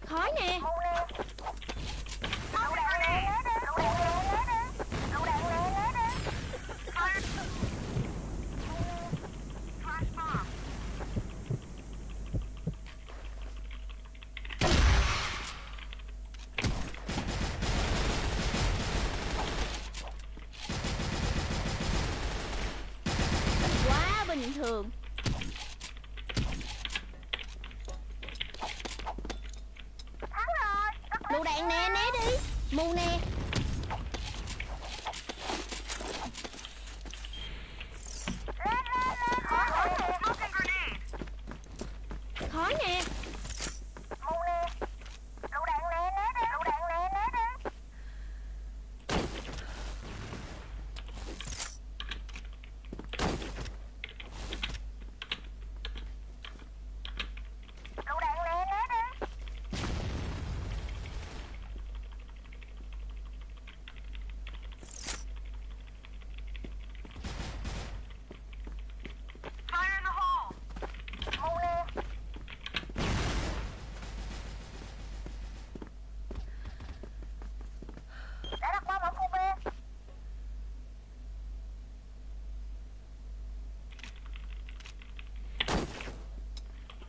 Khói nè. Quá bình thường. Lựu đạn nè, né đi. Mù nè. Khói nè.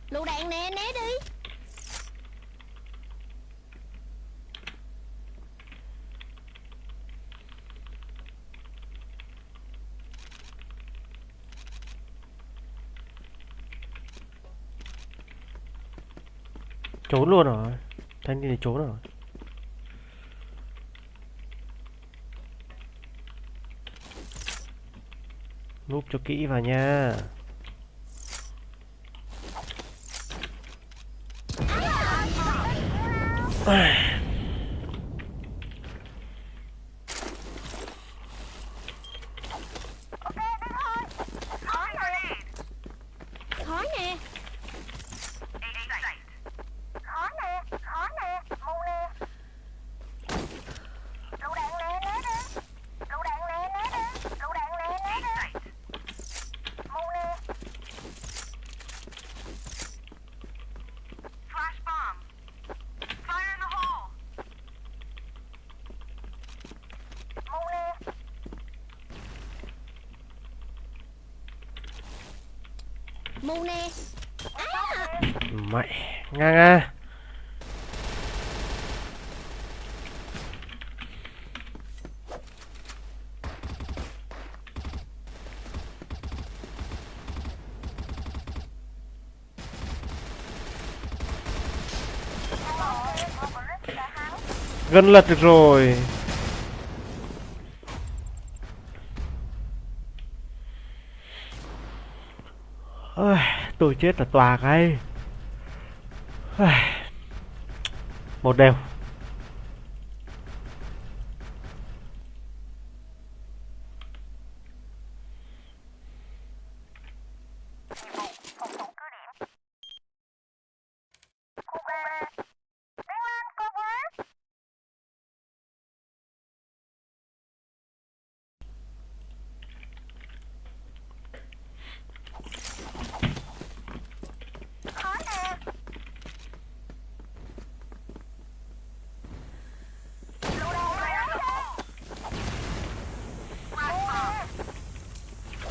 Lựu đạn nè, né đi. Trốn luôn rồi. Thanh niên này trốn rồi. Núp cho kỹ vào nha. Khói nè. Mù nè. Mẹ, nga nga. Gần lật được rồi. Tôi chết là tòa cái. Một đều.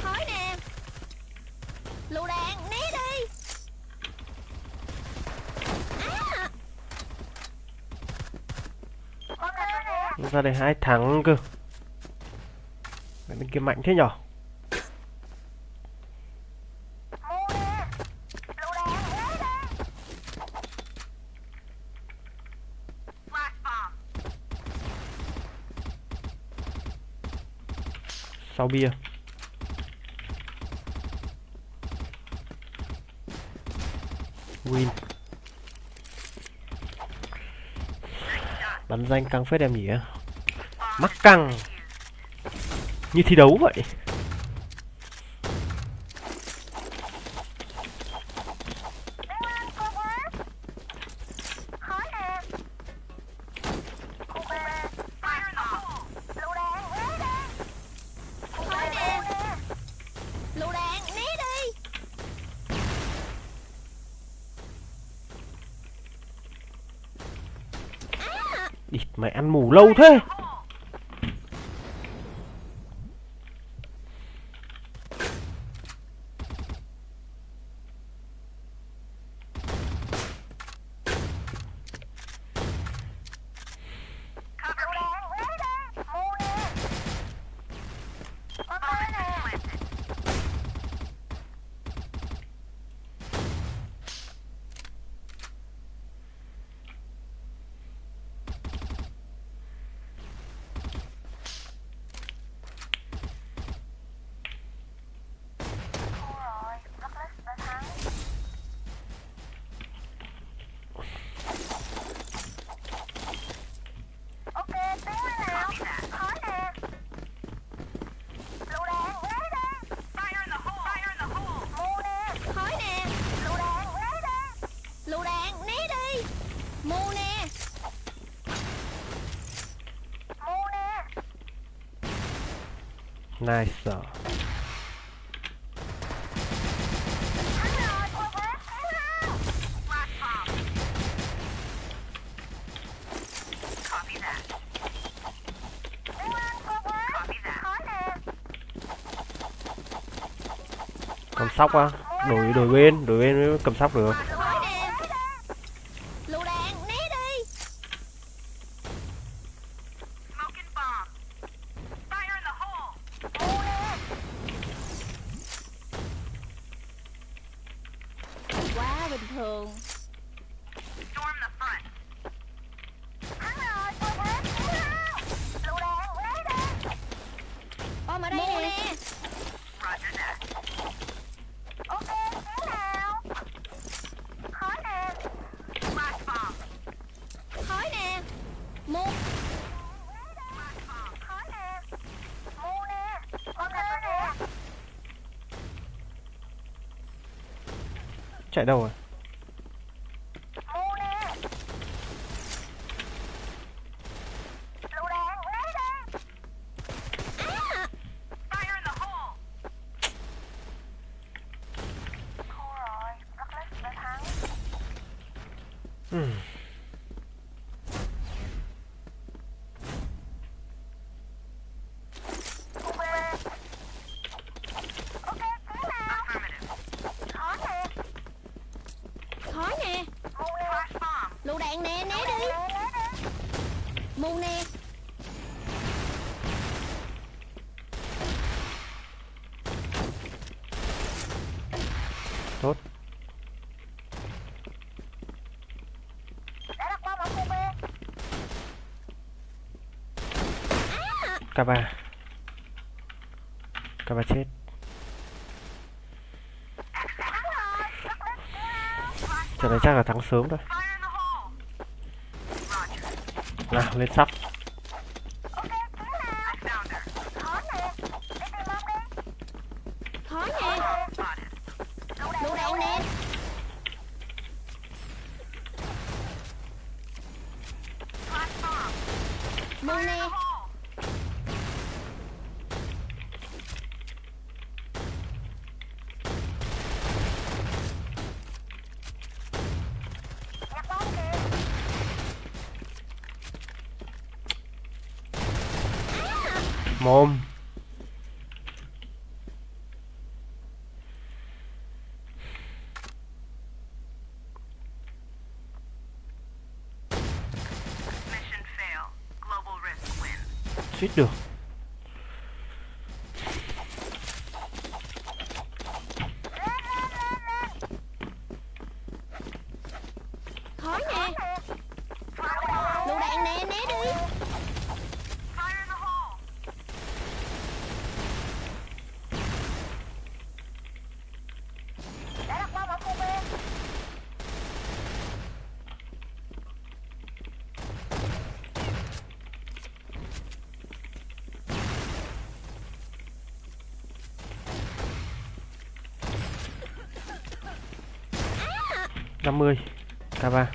Khói nè. Lựu đạn, né đi. Ra đây 2 thắng cơ. Mẹ bên kia mạnh thế nhở. Sau bia. Win. Bắn danh căng phết em nhỉ. Mắc căng như thi đấu vậy. Lựu đạn, né đi. Địt mày ăn mù lâu thế. Khói nè. Lựu đạn, né đi. Mu nè. Nice. Cầm sóc á. Đổi bên mới cầm sóc được. Khói nè. Lựu đạn, né đi. Quá bình thường. Bom ở đây nè. Khói nè. Mu. Chạy đâu rồi? Khói nè. Lựu đạn nè, né đi. Mu nè. Tốt. K3. K3 chết. Trận này chắc là thắng sớm thôi. Nào lên sắp. Khói nè. Lựu đạn nè. Mu nè. Mồm. Suýt được. Khói nè. Lựu đạn nè, né đi. À. 50. K3.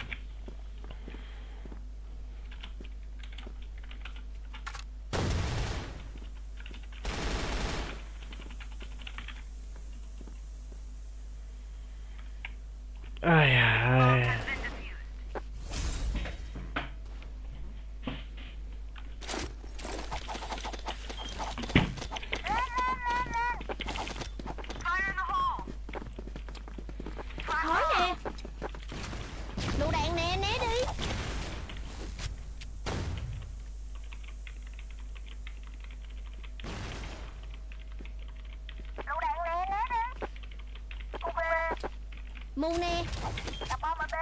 Ai à. Mu nè. Đặt bom ở B.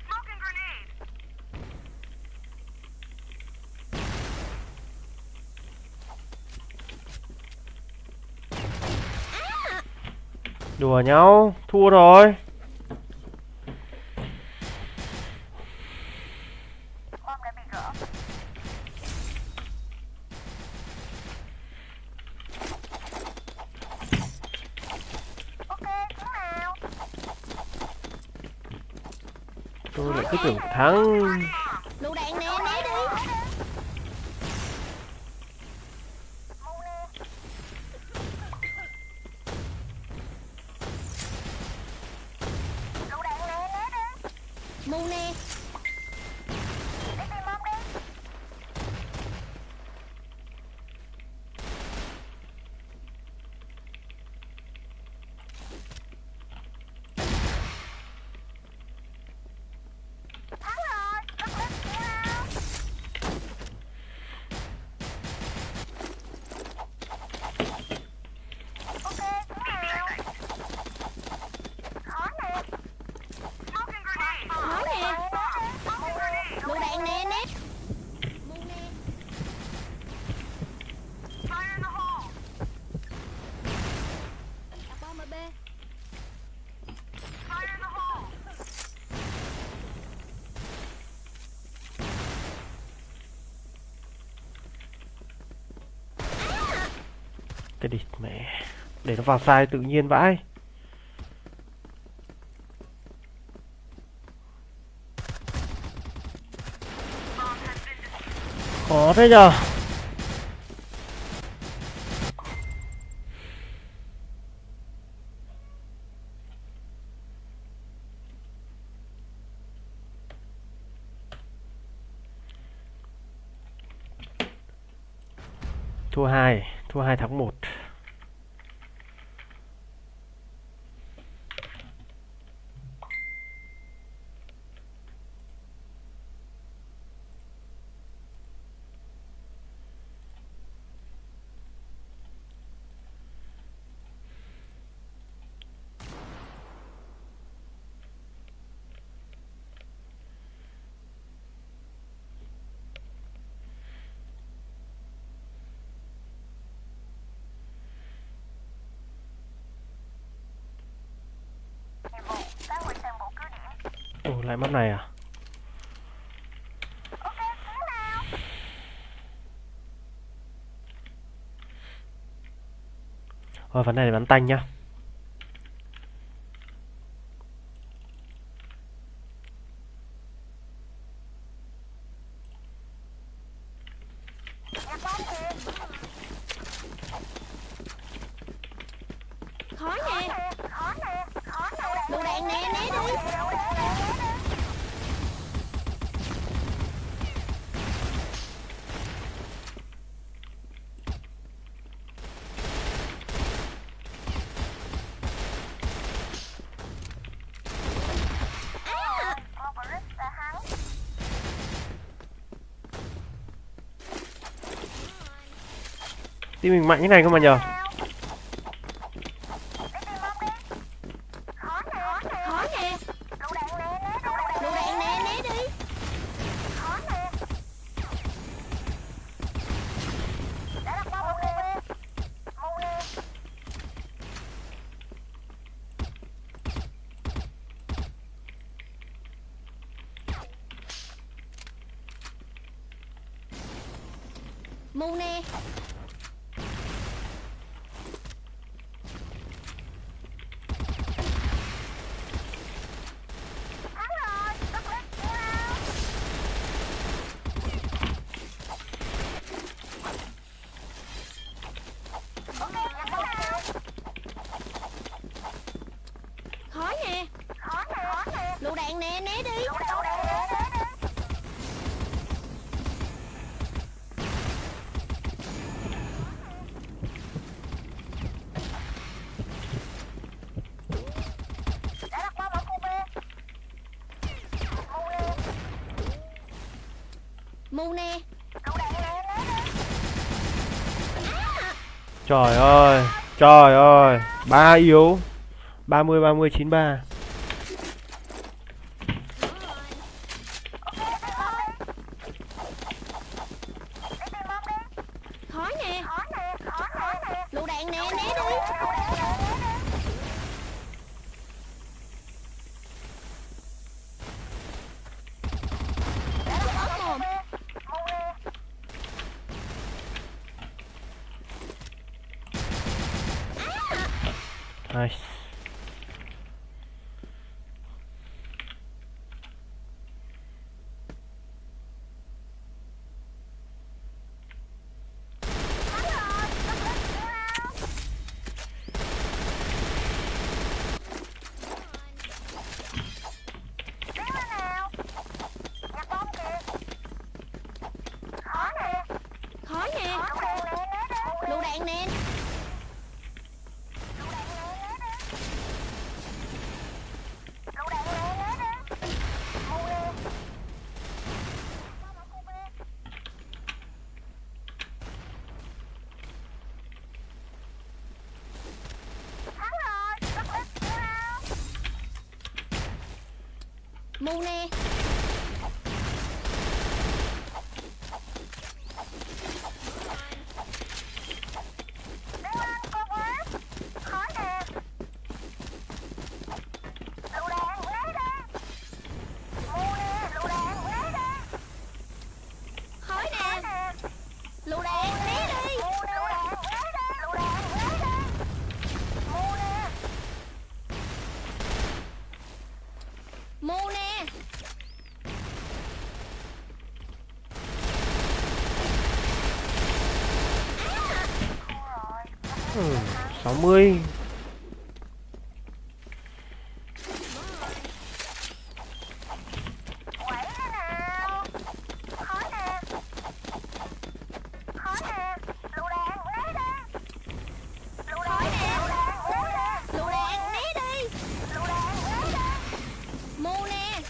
Smoking grenade. Đùa nhau, thua rồi. Bom đã bị gỡ. Ok, tiếng nào? Tôi lại cứ tưởng thắng. Lựu đạn nè, né đi. Mu nè. Lựu đạn nè, né đi. Mu nè. Đi tìm bom đi. Thắng rồi, bắt lên kia nào. Ok, tiếng nào? Khó nè. Khó nè. Lựu đạn nè, né. Mu nè. Đặt bom ở B. Cái địt mẹ. Để nó vào sai tự nhiên vãi. Khó thế nhờ. Thua 2 thắng 1. Nhiệm vụ, phá hủy toàn bộ cứ điểm. Ồ, lại map này à? Ok, tiếng nào? Rồi, vấn này để bắn tanh nhá. Nhặt bom kìa. Khó nè. Khó nè. Khó nè. Lựu đạn nè, né đi. Team mình mạnh như này cơ mà nhờ. Khó nè. Lựu đạn nè, né đi. Khó nè. Đã đặt bom ở B. Mu nè. Mu nè. Thắng rồi, bắt lên kia nào. Ok, nhặt bom nào. Khó nè. Khó nè. Lựu đạn nè, né đi. Lựu đạn nè, né đi. Đã đặt bom ở khu B. Mu nè. Mu nè. Lựu đạn nè, né đi. Trời ơi, Trời ơi, ba yếu. 30 93. Khói nè. Lựu đạn nè, né đi. Ớt mồm. Nice. Khói nè. Lựu đạn nè. Mu nè. Khói nè. Lựu đạn né đi. Mu nè. Ừ, 60. Khói nè. Lựu đạn né đi. Mu nè.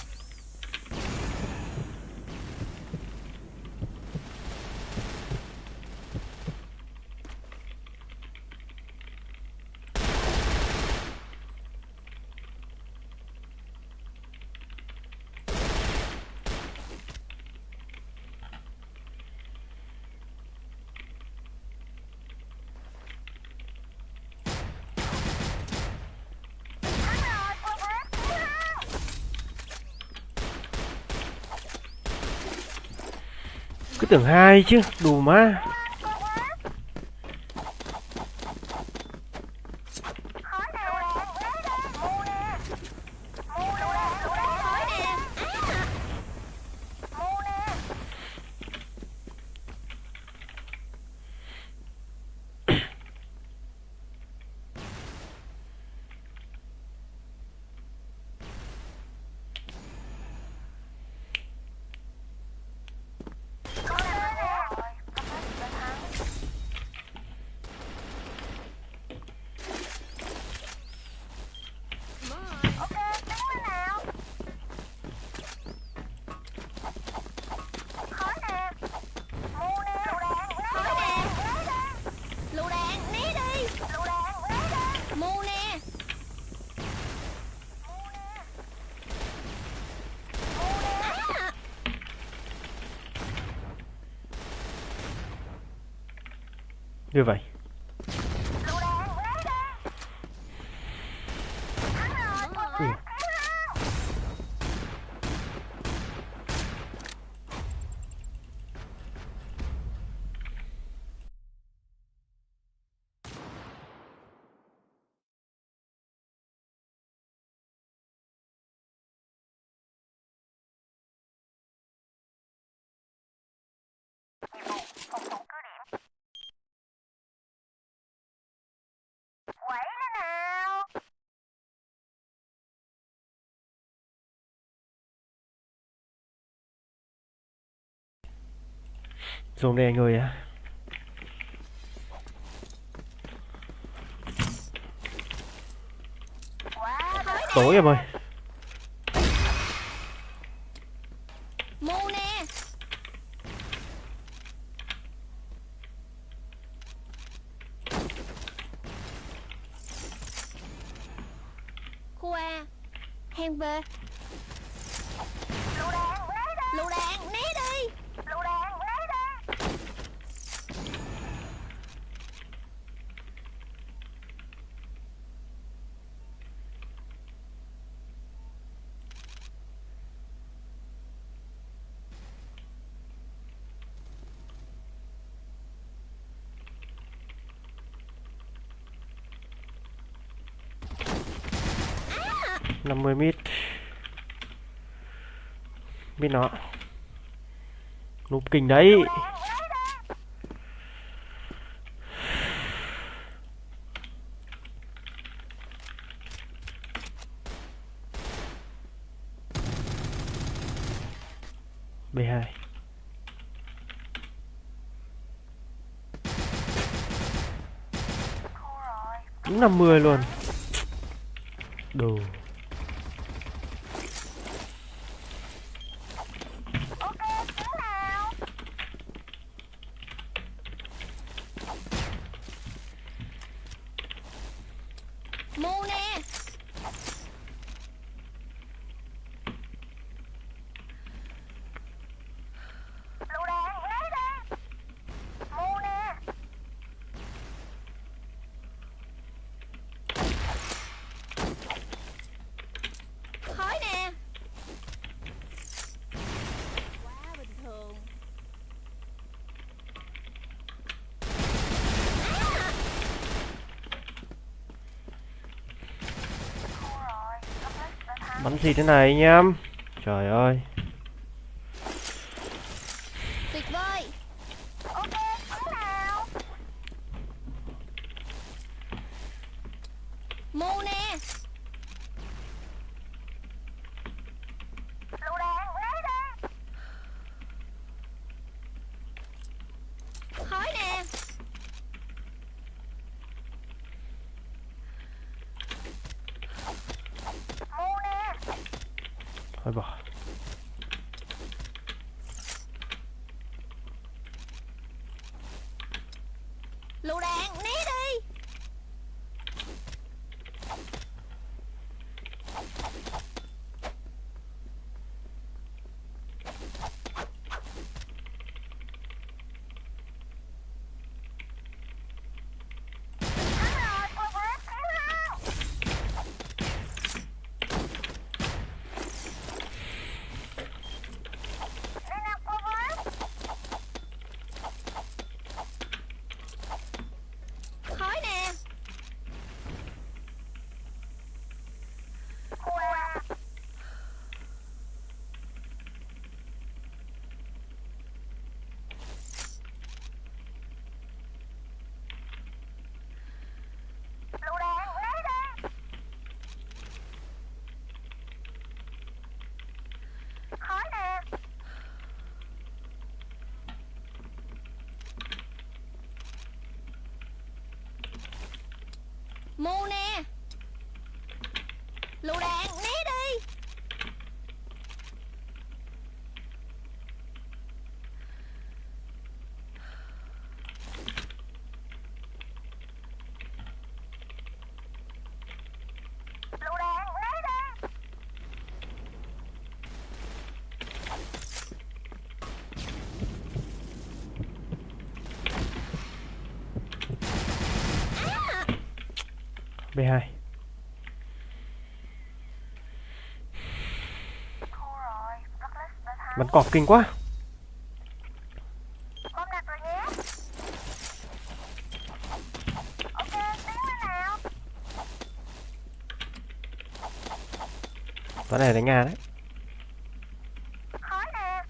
Cứ tưởng hai chứ, đủ má. Khói nè. Khói nè. Lựu đạn né đi. Mu nè. Như vậy. Ừ. Dùng đây anh ơi á. Tối em ơi. Mu nè. Hèn về. Lựu đạn, né đi. À, 50 mít. Mít nó. Núp kinh đấy. B2. Đúng 50 luôn. Đồ. Mu nè. Khói nè. Quá bình thường. À, Bắn gì thế này anh em? Trời ơi. tuyệt vời. Mu nè. Khói nè. Thôi bỏ. Lựu đạn, né đi. Khói nè. Mu nè. Lựu đạn, né đi. À, B2. Bắn cọp kinh quá. Toán này đánh Nga đấy. khói nè.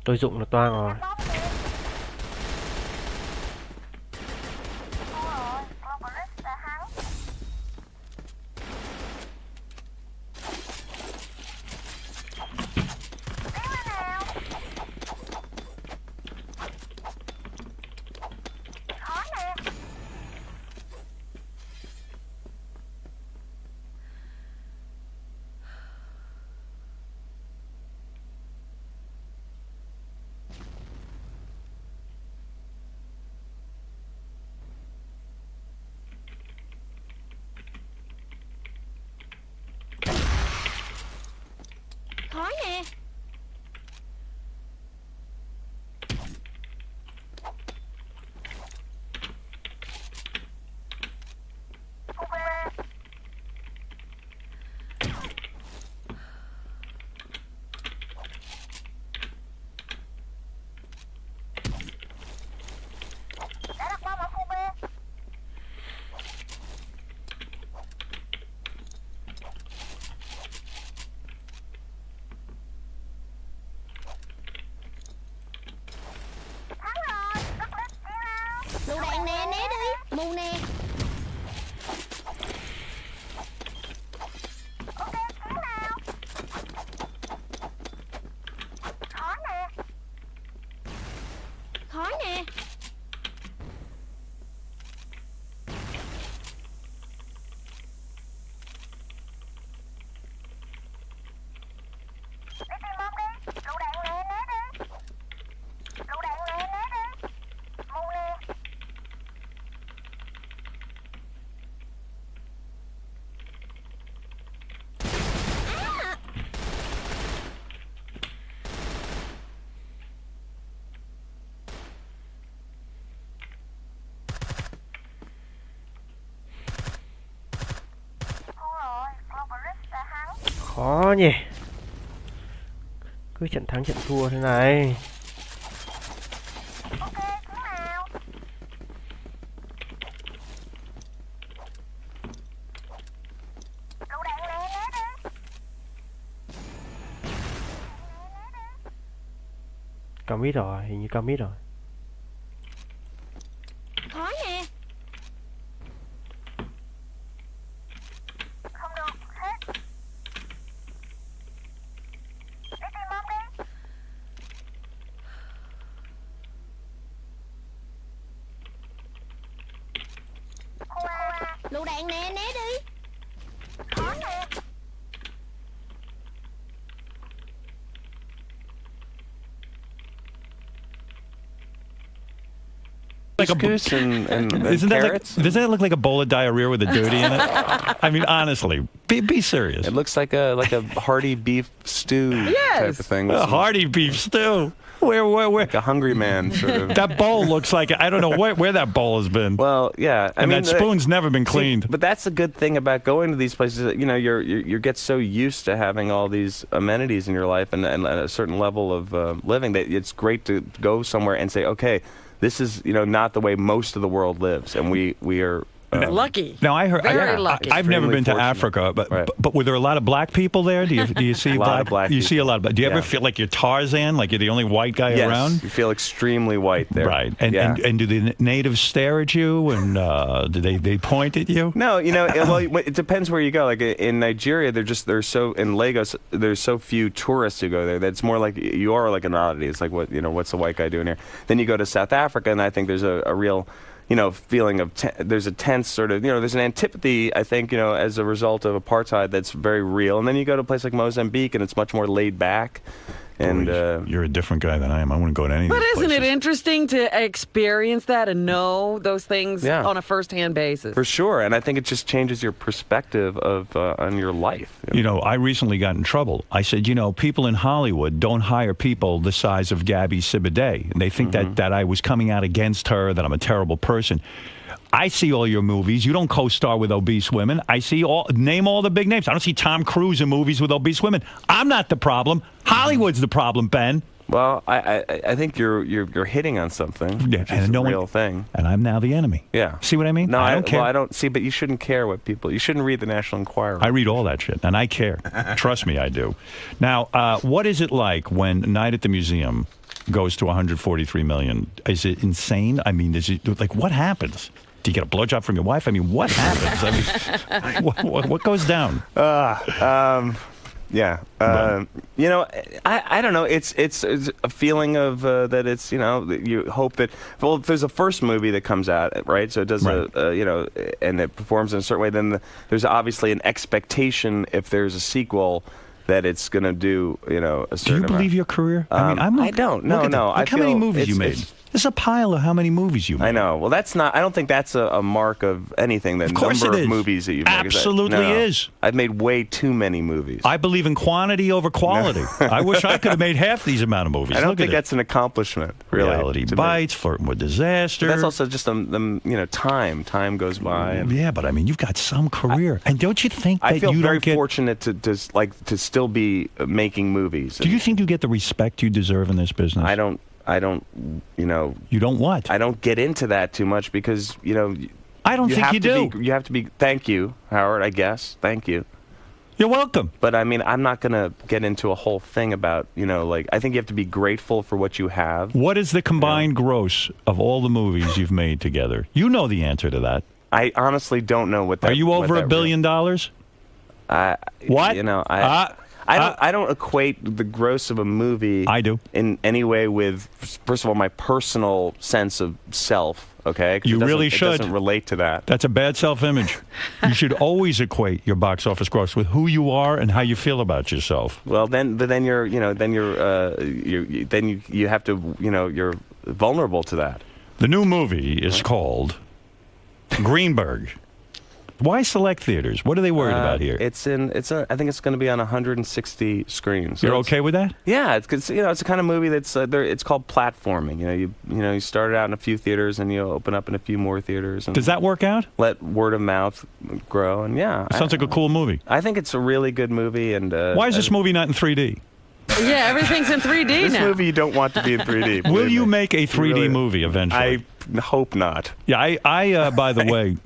Tôi dụng là toang rồi. Khói nè. Lựu đạn nè, né đi. Mù nè. Khói nè. Khó nhỉ. Cứ trận thắng trận thua thế này. Cao mít rồi, hình như cao mít rồi. Khói nè. Lựu đạn nè, né đi. Khói nè. Like a Couscous and isn't that like, carrots. doesn't that look like a bowl of diarrhea with a dirty in it? I mean, honestly, be serious. It looks like a hearty beef stew type of thing. A hearty beef stew. Where? Like a hungry man sort of. That bowl looks like, I don't know where that bowl has been. Well, yeah, I mean, that spoon's never been cleaned. See, but that's the good thing about going to these places. You know, you get so used to having all these amenities in your life and a certain level of living that it's great to go somewhere and say, okay, this is not the way most of the world lives, and we are. Lucky. Now I heard. Very lucky. I've never been to Extremely Africa, but, Right. but were there a lot of black people there? Do you see A lot of black You see a people. lot of black. Do you ever Yeah. feel like you're Tarzan, like you're the only white guy Yes, around? you feel extremely white there. Right. And, yeah. and do the natives stare at you and do they point at you? No, well, it depends where you go. Like in Nigeria, there's so in Lagos, there's so few tourists who go there that it's more like you are like an oddity. It's like what's the white guy doing here? Then you go to South Africa, and I think there's a real feeling of there's a tense sort of there's an antipathy, I think, as a result of apartheid that's very real. And then you go to a place like Mozambique, and it's much more laid back. And You're a different guy than I am. I wouldn't go to any of But these isn't it places. interesting to experience that and know those things Yeah. on a first-hand basis? for sure, and I think it just changes your perspective of on your life. I recently got in trouble. I said, people in Hollywood don't hire people the size of Gabby Sibidet. And they think that I was coming out against her, that I'm a terrible person. I see all your movies. You don't co-star with obese women. I see name all the big names. I don't see Tom Cruise in movies with obese women. I'm not the problem. Hollywood's the problem, Ben. Well, I think you're hitting on something, which is a real thing. And I'm now the enemy. Yeah. See what I mean? No, I don't care. Well, I don't see, but you shouldn't care what people. You shouldn't read the National Enquirer. I read all that shit, and I care. Trust me, I do. Now, what is it like when Night at the Museum goes to 143 million. Is it insane? I mean, is it like what happens? Do you get a blowjob from your wife? I mean, what happens? I mean, what goes down? Yeah. You know, I don't know. It's a feeling of that it's, you know, that you hope that, well, if there's a first movie that comes out, right? So it does, you know, and it performs in a certain way, then there's obviously an expectation if there's a sequel that it's going to do, you know, a certain Do you believe amount. your career? I mean, I don't. No. Look how many movies you made. it's- There's a pile of how many movies you made. I know. Well, that's not. I don't think that's a mark of anything. The Of course number it of is. movies that you've made. Absolutely is. I've made way too many movies. I believe in quantity over quality. I wish I could have made half these amount of movies. I don't Look think at it. that's an accomplishment. Really, Reality to me. Bites, Flirting with Disaster. That's also just you know, time. Time goes by. And Yeah, but I mean, you've got some career, and don't you think that I feel you very don't get? fortunate to still be making movies. Do you think you get the respect you deserve in this business? I don't. You know. You don't what? I don't get into that too much because you know. I don't think have you to do. You have to be. Thank you, Howard. I guess. Thank you. You're welcome. But I mean, I'm not going to get into a whole thing about, you know, like, I think you have to be grateful for what you have. What is the combined gross of all the movies you've made together? You know the answer to that. I honestly don't know what that. Are you what over that $1 billion? What? You know, I don't equate the gross of a movie. I do. In any way with, first of all, my personal sense of self. Okay. 'Cause You really it should. doesn't relate to that. That's a bad self-image. You should always equate your box office gross with who you are and how you feel about yourself. Well, then you're, you know, then you have to, you know, you're vulnerable to that. The new movie is called Greenberg. Why select theaters? What are they worried about here? I think it's going to be on 160 screens. So You're it's- okay with that? Yeah, it's you know, it's a kind of movie that's it's called platforming. You know, you start it out in a few theaters and you open up in a few more theaters. And Does that work out? let word of mouth grow? And yeah, Sounds like a cool movie. I think it's a really good movie. And Why is this movie not in 3D? Yeah, everything's in 3D this now. movie you don't want to be in 3D? Will believe you me. make a 3D really- movie eventually? I hope not. Yeah, I by the way,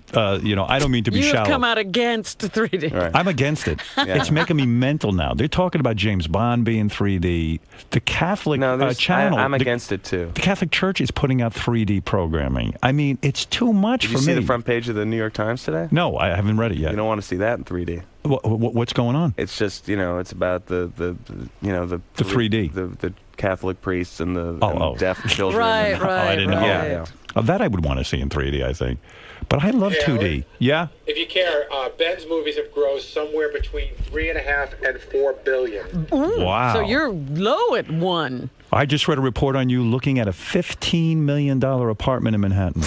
you know, I don't mean to be You've shallow. come out against 3D. Right. I'm against it. Yeah. It's making me mental now. They're talking about James Bond being 3D. The Catholic channel. I'm the- against it too. The Catholic Church is putting out 3D programming. I mean, it's too much Did for you see me. the front page of the New York Times today? No, I haven't read it yet. You don't want to see that in 3D. What's going on? It's just, you know, it's about the you know, the 3D. the Catholic priests and the Oh. deaf children. Right, and- right. I didn't know. right. Yeah. That I would want to see in 3D, I think. But I love Yeah, 2D. Yeah? If you care, Ben's movies have grossed somewhere between 3.5 and 4 billion. Wow. So you're low at 1. I just read a report on you looking at a $15 million apartment in Manhattan.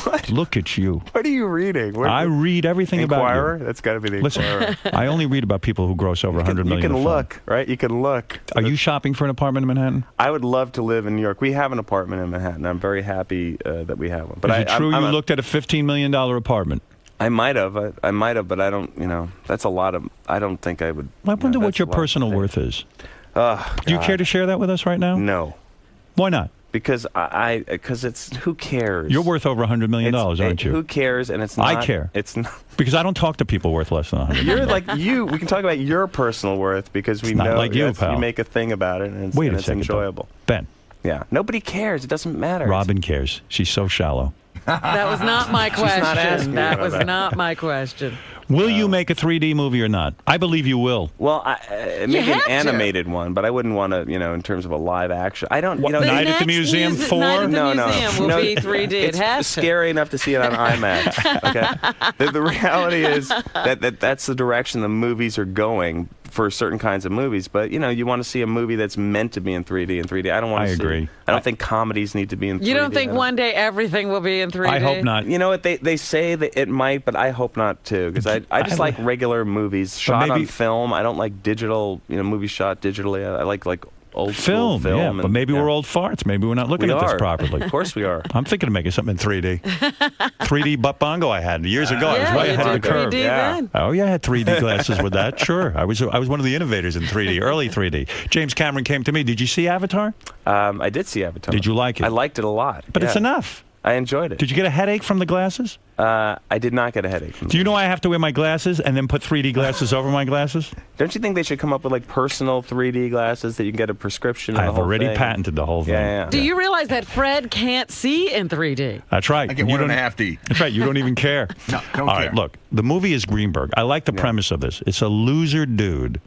What? Look at you. What are you reading? I read everything Inquirer? about you. That's got to be the Listen, Inquirer. I only read about people who gross over $100 million. You can a film. look, right? You can look. Are you shopping for an apartment in Manhattan? I would love to live in New York. We have an apartment in Manhattan. I'm very happy that we have one. But Is it true I'm you looked at a $15 million apartment? I might have. I might have, but I don't. You know, that's a lot of. I don't think I would. I wonder you know, what that's your a lot to personal pay. worth is. Oh, Do you God. care to share that with us right now? No, Why not? because because it's who cares. You're worth over $100 million, It's- aren't you? Who cares? And it's not. I care. It's not. Because I don't talk to people worth less than $100 million. You're like you. We can talk about your personal worth because we It's not know like you, that's- pal. you make a thing about it, and it's, Wait and a it's second. enjoyable. Ben, Yeah, nobody cares. It doesn't matter. Robin cares. She's so shallow. That was not my question. not asking That about was that. not my question. Will you make a 3D movie or not? I believe you will. Well, maybe have an to. animated one, but I wouldn't want to, you know, in terms of a live action. I don't, you know, Night at the Next Museum Night 4? at the no, Museum will be 3D. It It's has to. scary enough to see it on IMAX. Okay, the reality is that's the direction the movies are going for certain kinds of movies. But you know, you want to see a movie that's meant to be in 3D. I don't want to. I agree. I don't think comedies need to be in 3D. You don't think I one day everything will be in 3D? I hope not. You know what? They say that it might, but I hope not too. Because I just like regular movies shot on maybe- film. I don't like digital, you know, movies shot digitally. I like old Film, school film. yeah. and- But maybe yeah. we're old farts. Maybe we're not looking We at this are. properly. Of course we are. I'm thinking of making something in 3D. 3D butt bongo I had years ago. I was Yeah, way you ahead of the did curve. 3D Yeah. then. Oh yeah, I had 3D glasses with that. Sure, I was one of the innovators in 3D, early 3D. James Cameron came to me. Did you see Avatar? I did see Avatar. Did you like it? I liked it a lot. But it's yeah. enough. I enjoyed it. Did you get a headache from the glasses? I did not get a headache. Do you know I have to wear my glasses and then put 3D glasses over my glasses? Don't you think they should come up with like personal 3D glasses that you can get a prescription? I've already patented the whole thing. Yeah. Do you realize that Fred can't see in 3D? That's right. I get 1.5D. That's right. You don't even care. No, don't All care. right, look. The movie is Greenberg. I like the premise of this. It's a loser dude.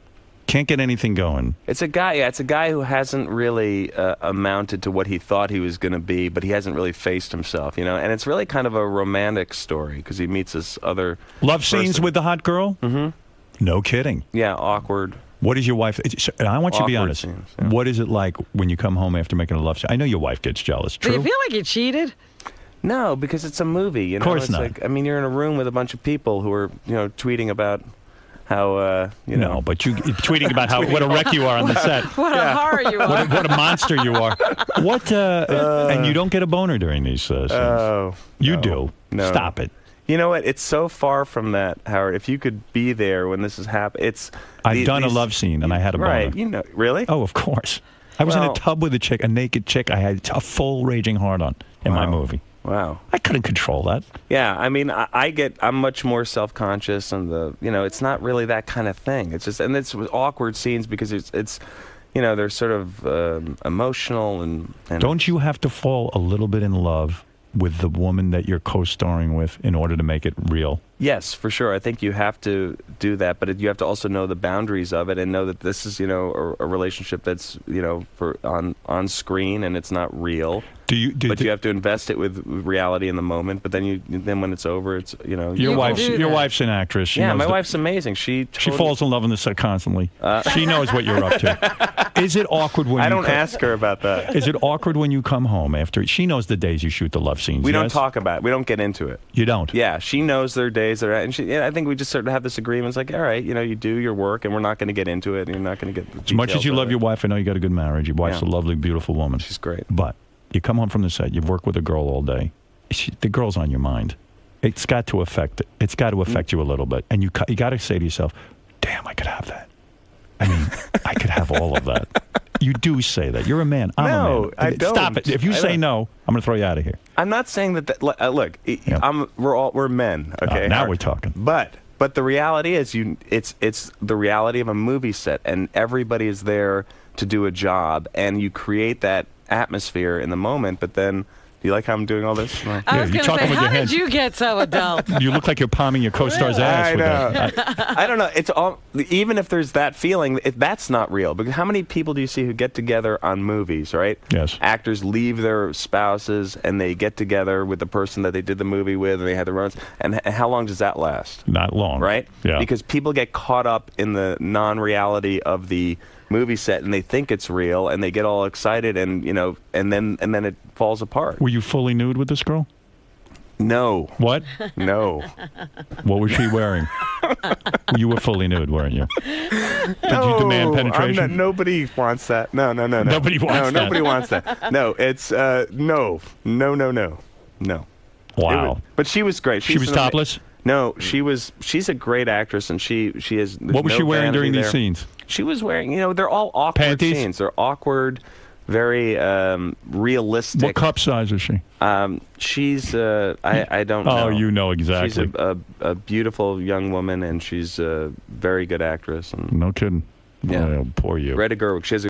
Can't get anything going. It's a guy. Yeah, it's a guy who hasn't really amounted to what he thought he was going to be, but he hasn't really faced himself, you know. And it's really kind of a romantic story because he meets this other Love scenes person. with the hot girl? Mm-hmm. No kidding. Yeah, awkward. What is your wife? And I want you to be Awkward honest. scenes, yeah. What is it like when you come home after making a love scene? I know your wife gets jealous. Do True? you feel like you cheated? No, because it's a movie. You know, Of course it's not. Like, I mean, you're in a room with a bunch of people who are, you know, tweeting about how, you know. No, but you tweeting about what a wreck you are on the set. What a horror you are. What a monster you are. What? And you don't get a boner during these scenes. Oh, You no. do. No. Stop it. You know what? It's so far from that, Howard. If you could be there when this is happening, it's. I've done a love scene and I had a boner. Right. You know, really? Oh, of course. I was in a Well- tub with a chick, a naked chick. I had a full raging hard-on in my movie. Wow. I couldn't control that. Yeah, I mean, I'm much more self-conscious, and it's not really that kind of thing. It's just, and it's awkward scenes because it's, they're sort of emotional and. Don't you have to fall a little bit in love with the woman that you're co-starring with in order to make it real? Yes, for sure. I think you have to do that, but you have to also know the boundaries of it and know that this is, a relationship that's, for on screen and it's not real. But you have to invest it with reality in the moment. But then when it's over, it's Your wife's an actress. She yeah, knows my wife's amazing. She falls in love in the set constantly. She knows what you're up to. Is it awkward when I don't ask her about that. Is it awkward when you come home after? She knows the days you shoot the love scenes. We don't talk about it. We don't get into it. You don't. Yeah, she knows their days. And I think we just sort of have this agreement. It's like, all right, you do your work, and we're not going to get into it. And you're not going to get as much as you love your wife. I know you got a good marriage. Your wife's a lovely, beautiful woman. She's great. But you come home from the set. You've worked with a girl all day. The girl's on your mind. It's got to affect you a little bit, and you got to say to yourself, "Damn, I could have that. I mean, I could have all of that." You do say that. You're a man. I'm a man. I don't. Stop it. If you say no, I'm going to throw you out of here. I'm not saying that. Look, we're men. Okay. Now we're talking. But the reality is, it's the reality of a movie set, and everybody is there to do a job, and you create that atmosphere in the moment. But then, do you like how I'm doing all this? I was going to say, how did you get so adult? You look like you're palming your co-star's ass. I with know. that. I don't know. It's all. Even if there's that feeling, that's not real. Because how many people do you see who get together on movies? Right? Yes. Actors leave their spouses and they get together with the person that they did the movie with, and they had the romance. And how long does that last? Not long. Right? Yeah. Because people get caught up in the non-reality of the movie set, and they think it's real, and they get all excited, and and then it falls apart. Were you fully nude with this girl? No. What? No. What was she wearing? You were fully nude, weren't you? Did you demand penetration? Nobody wants that. No. Nobody wants that. Nobody wants that. No, it's no. Wow. But she was great. She was topless? No, she's a great actress, and she is. What was she wearing during these scenes? She was wearing, they're all awkward Panties? scenes. They're awkward, very realistic. What cup size is she? She's, I don't know. Oh, you know exactly. She's a beautiful young woman, and she's a very good actress. And no kidding. Yeah. Oh, poor you. Greta Gerwig. She has a